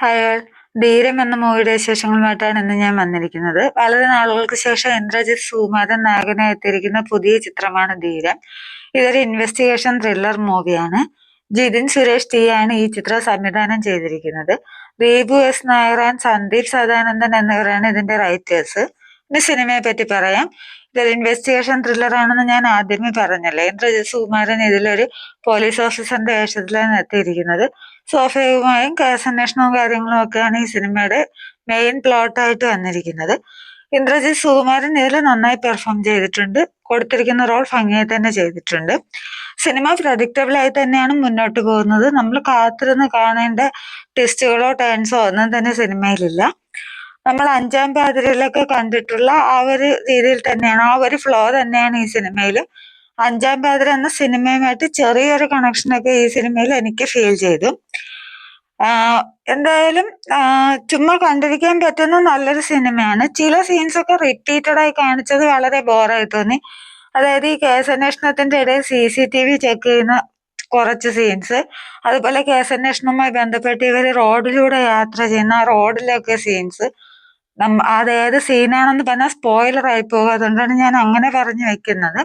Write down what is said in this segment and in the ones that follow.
അയാൾ ധീരം എന്ന മൂവിയുടെ വിശേഷങ്ങളുമായിട്ടാണ് ഇന്ന് ഞാൻ വന്നിരിക്കുന്നത്. വളരെ നാളുകൾക്ക് ശേഷം ഇന്ദ്രജിത്ത് സുകുമാരൻ നായകനായി എത്തിയിരിക്കുന്ന പുതിയ ചിത്രമാണ് ധീരം. ഇതൊരു ഇൻവെസ്റ്റിഗേഷൻ ത്രില്ലർ മൂവിയാണ്. ജിതിൻ സുരേഷ് ടി ആണ് ഈ ചിത്രം സംവിധാനം ചെയ്തിരിക്കുന്നത്. ദീപു എസ് നായർ ആൻഡ് സന്ദീപ് സദാനന്ദൻ എന്നിവരാണ് ഇതിന്റെ റൈറ്റേഴ്സ്. ഇനി സിനിമയെ പറ്റി പറയാം. ഇതൊരു ഇൻവെസ്റ്റിഗേഷൻ ത്രില്ലർ ആണെന്ന് ഞാൻ ആദ്യമേ പറഞ്ഞല്ലേ. ഇന്ദ്രജിത്ത് സുകുമാരൻ ഇതിലൊരു പോലീസ് ഓഫീസറിന്റെ വേഷത്തിലാണ് എത്തിയിരിക്കുന്നത്. സ്വാഭാവികമായും കേസന്വേഷണവും കാര്യങ്ങളും ഒക്കെയാണ് ഈ സിനിമയുടെ മെയിൻ പ്ലോട്ടായിട്ട് വന്നിരിക്കുന്നത്. ഇന്ദ്രജിത്ത് സുകുമാരൻ ഇതിൽ നന്നായി പെർഫോം ചെയ്തിട്ടുണ്ട്. കൊടുത്തിരിക്കുന്ന റോൾ ഭംഗിയായി തന്നെ ചെയ്തിട്ടുണ്ട്. സിനിമ പ്രഡിക്റ്റബിൾ ആയി തന്നെയാണ് മുന്നോട്ട് പോകുന്നത്. നമ്മൾ കാത്തിരുന്ന് കാണേണ്ട ട്വിസ്റ്റുകളോ ടേൺസോ ഒന്നും തന്നെ സിനിമയിലില്ല. നമ്മൾ അഞ്ചാം പാതിരയിലൊക്കെ കണ്ടിട്ടുള്ള ആ ഒരു രീതിയിൽ തന്നെയാണ്, ആ ഒരു ഫ്ലോ തന്നെയാണ് ഈ സിനിമയിലും. അഞ്ചാം പാതിര എന്ന സിനിമയുമായിട്ട് ചെറിയൊരു കണക്ഷനൊക്കെ ഈ സിനിമയിൽ എനിക്ക് ഫീൽ ചെയ്തു. എന്തായാലും ചുമ്മാ കണ്ടിരിക്കാൻ പറ്റുന്ന നല്ലൊരു സിനിമയാണ്. ചില സീൻസ് ഒക്കെ റിപ്പീറ്റഡ് ആയി കാണിച്ചത് വളരെ ബോറായി തോന്നി. അതായത് ഈ കേസന്വേഷണത്തിന്റെ ഇടയിൽ CCTV ചെക്ക് ചെയ്യുന്ന കുറച്ച് സീൻസ്, അതുപോലെ കേസന്വേഷണവുമായി ബന്ധപ്പെട്ട് ഇവർ റോഡിലൂടെ യാത്ര ചെയ്യുന്ന ആ റോഡിലൊക്കെ സീൻസ്, അതേത് സീനാണെന്ന് പറഞ്ഞാൽ സ്പോയിലർ ആയി പോകും. അതുകൊണ്ടാണ് ഞാൻ അങ്ങനെ പറഞ്ഞു വെക്കുന്നത്.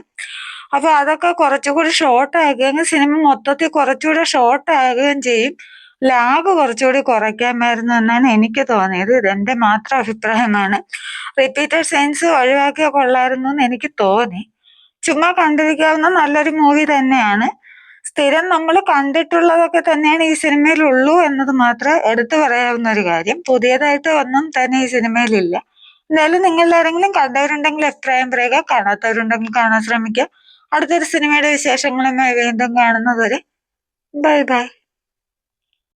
അപ്പൊ അതൊക്കെ കുറച്ചുകൂടി ഷോർട്ട് ആകുകയും സിനിമ മൊത്തത്തിൽ കുറച്ചുകൂടി ഷോർട്ട് ആകുകയും ചെയ്യും. ലാഗ് കുറച്ചുകൂടി കുറയ്ക്കാമായിരുന്നു എന്നാണ് എനിക്ക് തോന്നിയത്. ഇതെന്റെ മാത്രം അഭിപ്രായമാണ്. റിപ്പീറ്റഡ് സീൻസ് ഒഴിവാക്കിയാൽ കൊള്ളായിരുന്നു എന്ന് എനിക്ക് തോന്നി. ചുമ്മാ കണ്ടിരിക്കാവുന്ന നല്ലൊരു മൂവി തന്നെയാണ്. സ്ഥിരം നമ്മൾ കണ്ടിട്ടുള്ളതൊക്കെ തന്നെയാണ് ഈ സിനിമയിലുള്ളൂ എന്നത് മാത്രം എടുത്തു പറയാവുന്ന ഒരു കാര്യം. പുതിയതായിട്ട് ഒന്നും തന്നെ ഈ സിനിമയിലില്ല. എന്തായാലും നിങ്ങളിൽ ആരെങ്കിലും കണ്ടവരുണ്ടെങ്കിൽ അഭിപ്രായം പറയുക, കാണാത്തവരുണ്ടെങ്കിൽ കാണാൻ ശ്രമിക്കുക. അടുത്തൊരു സിനിമയുടെ വിശേഷങ്ങളുമായി വീണ്ടും കാണുന്നതുവരെ ബൈ ബൈ.